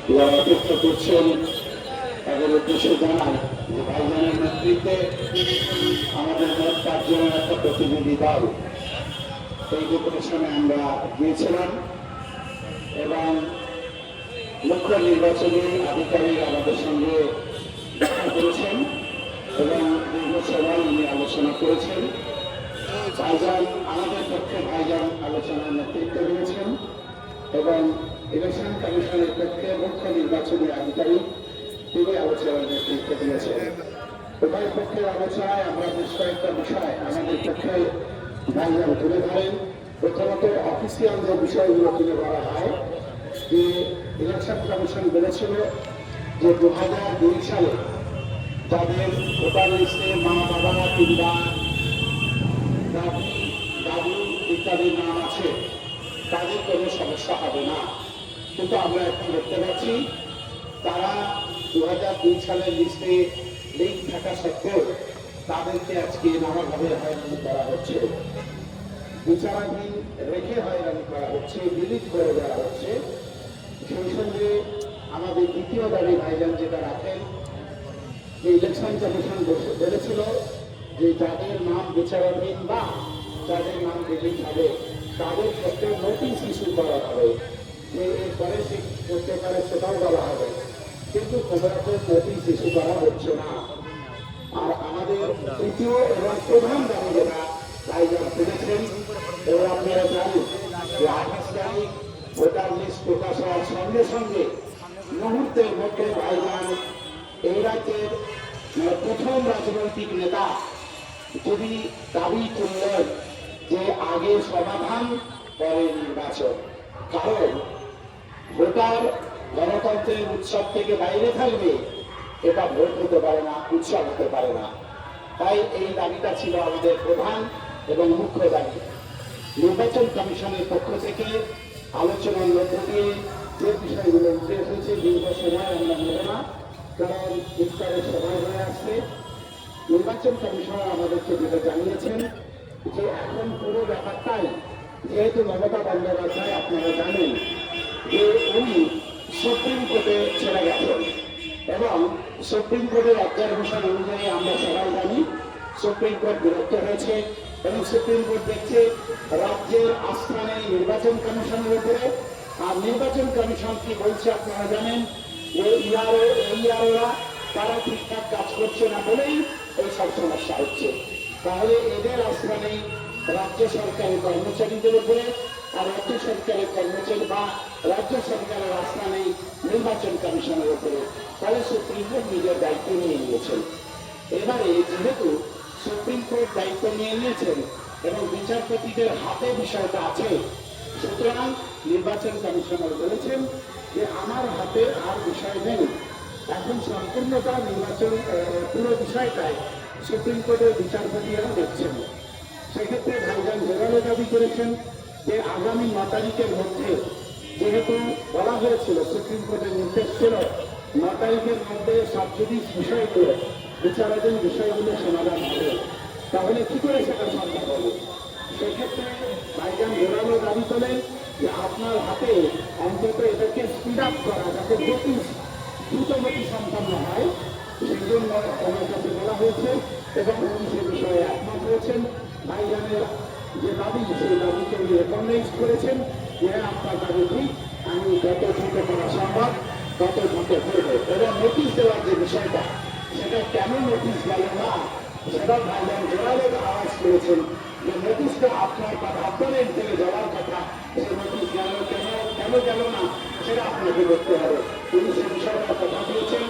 যারা অপেক্ষা করছেন তাদের উদ্দেশ্যে জানাই যে ভাইজানের নেতৃত্বে আমাদের মোট 5 জনের একটা প্রতিনিধি দল এই ডেপুটেশনে আমরা গিয়েছিলাম এবং মুখ্য নির্বাচনী আধিকারিক আমাদের সঙ্গে দেখা করেছেন এবং দীর্ঘ সময় উনি আলোচনা করেছেন। ভাইজান আমাদের পক্ষে ভাইজান আলোচনার নেতৃত্ব দিয়েছেন এবং ইলেকশন কমিশনের পক্ষে মুখ্য নির্বাচনী আধিকারিক তিনি আলোচনার নেতৃত্ব দিয়েছেন। উভয় পক্ষের আলোচনায় আমরা বেশ কয়েকটা বিষয় আমাদের পক্ষে ভাইজান তুলে ধরেন। প্রথমত অফিসিয়াল যে বিষয়গুলো তুলে ধরা হয় যে ইলেকশন কমিশন বলেছিল যে 2002 সালে যাদের ভোটার লিস্টে মা বাবারা কিংবা দাদু ইত্যাদির নাম আছে তাদের কোনো সমস্যা হবে না, কিন্তু আমরা এখন দেখতে পাচ্ছি তারা 2002 সালের লিস্টে লিঙ্ক থাকা সত্ত্বেও তাদেরকে আজকে নানাভাবে হয়রানি করা হচ্ছে, বিচারাধীন রেখে হয়রানি করা হচ্ছে, ডিলিট করে দেওয়া হচ্ছে। সেই সঙ্গে আমাদের দ্বিতীয় দাবি ভাইজান যেটা রাখেন যে ইলেকশন কমিশন বলেছিল যে যাদের নাম বিচারাধীন বা যাদের নাম ডিলিট হবে তাদের ক্ষেত্রে নোটিশ ইস্যু করা হবে, যে এরপরে সে করতে পারে সেটাও বলা হবে, কিন্তু খবরাখবর নোটিশ ইস্যু করা হচ্ছে না। আর আমাদের তৃতীয় এবং প্রধান দাবি যেটা ভাইজান তুলেছেন এবং আপনারা জানেন যে 28 তারিখ ভোটার লিস্ট প্রকাশ হওয়ার সঙ্গে সঙ্গে মুহূর্তের মধ্যে ভাইজান এই রাজ্যের প্রথম রাজনৈতিক নেতা যদি দাবি করলেন যে আগে সমাধান পরে নির্বাচন, কারণ ভোটার গণতন্ত্রের উৎসব থেকে বাইরে থাকবে, এটা ভোট হতে পারে না, উৎসব হতে পারে না। তাই এই দাবিটা ছিল আমাদের প্রধান এবং মুখ্য দাবি। নির্বাচন কমিশনের পক্ষ থেকে আলোচনার মধ্য দিয়ে যে বিষয়গুলো উঠে এসেছে দীর্ঘ সময় আমরা নেব না, কারণ ইফতারের সময় হয়ে আসছে। নির্বাচন কমিশনার আমাদেরকে যেটা জানিয়েছেন যে এখন পুরো ব্যাপারটাই যেহেতু মমতা বন্দ্যোপাধ্যায় আপনারা জানেন যে উনি সুপ্রিম কোর্টে ছেড়ে গেছেন এবং সুপ্রিম কোর্টের অবজারভেশন অনুযায়ী আমরা সবাই জানি সুপ্রিম কোর্ট বিরক্ত হয়েছে এবং সুপ্রিম কোর্ট দেখছে রাজ্যের আস্থা নেই নির্বাচন কমিশনের উপরে। আর নির্বাচন কমিশন কি বলছে আপনারা জানেন যে ইআরওরা তারা ঠিকঠাক কাজ করছে না বলেই এই সব সমস্যা হচ্ছে। তাহলে এদের আস্থা নেই রাজ্য সরকারের কর্মচারীদের উপরে, আর রাজ্য সরকারের কর্মচারী বা রাজ্য সরকারের আস্থা নেই নির্বাচন কমিশনের উপরে। তাহলে সুপ্রিম কোর্ট নিজের দায়িত্ব নিয়ে নিয়েছেন। এবারে যেহেতু সুপ্রিম কোর্ট দায়িত্ব নিয়ে নিয়েছেন এবং বিচারপতিদের হাতে বিষয়টা আছে, সুতরাং নির্বাচন কমিশনার বলেছেন যে আমার হাতে আর বিষয় নেই, এখন সম্পূর্ণটা নির্বাচন পুরো বিষয়টাই সুপ্রিম কোর্টের বিচারপতিরা দেখছেন। সেক্ষেত্রে ভাইজান জোরালো দাবি করেছেন যে আগামী 9 তারিখের মধ্যে, যেহেতু বলা হয়েছিল সুপ্রিম কোর্টের নির্দেশ ছিল 9 তারিখের মধ্যে সাবজুডিস বিষয়গুলো বিচারাধীন বিষয়গুলো সমাধান হবে, তাহলে কি করে সেটা সম্ভব হবে? সেক্ষেত্রে ভাইজান জোরালো দাবি করেন যে আপনার হাতে অন্তত এটাকে স্পিড আপ করা, যাতে দ্রুতগতি সম্পন্ন হয়, সেই জন্য আমার কাছে বলা হয়েছে এবং উনি সে বিষয়ে একমত হয়েছেন। ভাইজানের যে দাবি সেই দাবিকে উনি রেকগনাইজ করেছেন যে আপনার দাবি ঠিক, আমি যত দ্রুত করা সম্ভব তত দ্রুত করব। এবং নোটিশ দেওয়ার যে বিষয়টা সেটা কেন নোটিশ গেল না সেটা ভাইজান জোরালো আওয়াজ করেছেন যে নোটিশটা আপনার কথা আপনাদের থেকে যাওয়ার কথা, সেই নোটিশ কেন গেল না সেটা আপনাকে দেখতে হবে। তিনি সে বিষয়টা কথা দিয়েছেন।